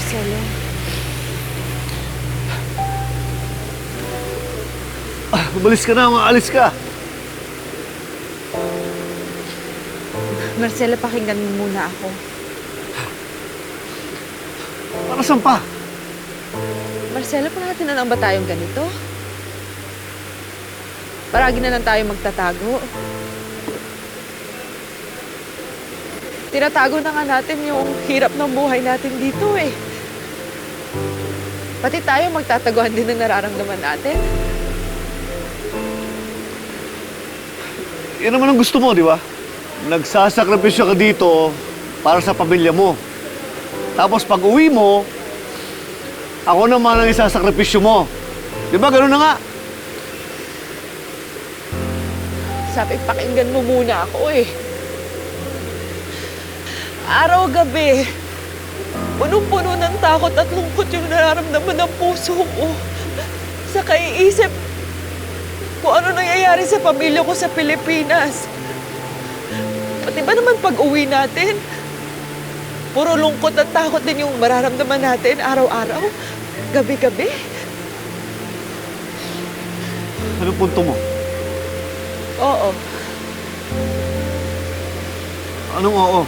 Marcelo. Umalis ka na, maalis ka. Marcelo, pakinggan mo muna ako. Para saan pa? Marcelo, parati na lang ba tayong ganito? Paragi na lang tayo magtatago. Tinatago na nga natin yung hirap ng buhay natin dito eh. Pati tayo magtataguan din ng nararamdaman natin. Yan naman ang gusto mo, di ba? Nagsasakripisyo ka dito para sa pamilya mo. Tapos pag uwi mo, ako naman ang isasakripisyo mo. Di ba? Ganun na nga. Sabi, pakinggan mo muna ako eh. Araw-gabi, punong-puno ng takot at lungkot yung nararamdaman ng puso ko. Sa kaiisip kung ano nangyayari sa pamilya ko sa Pilipinas. Pati ba naman pag-uwi natin, puro lungkot at takot din yung mararamdaman natin araw-araw, gabi-gabi. Anong punto mo? Oo. Anong oo?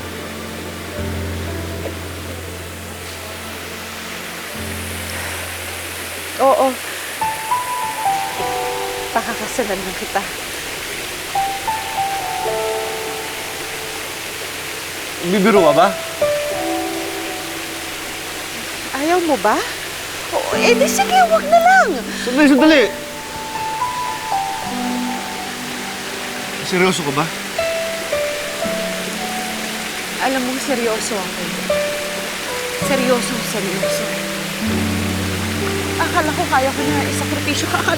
Oo. Pakakasalan na kita. Bibiro ka ba? Ayaw mo ba? Oo, eh di sige, wag na lang. Sandali, sandali. Seryoso ka ba? Alam mong seryoso ako. Seryoso. Akala ko kaya ko na isakripisyo ka.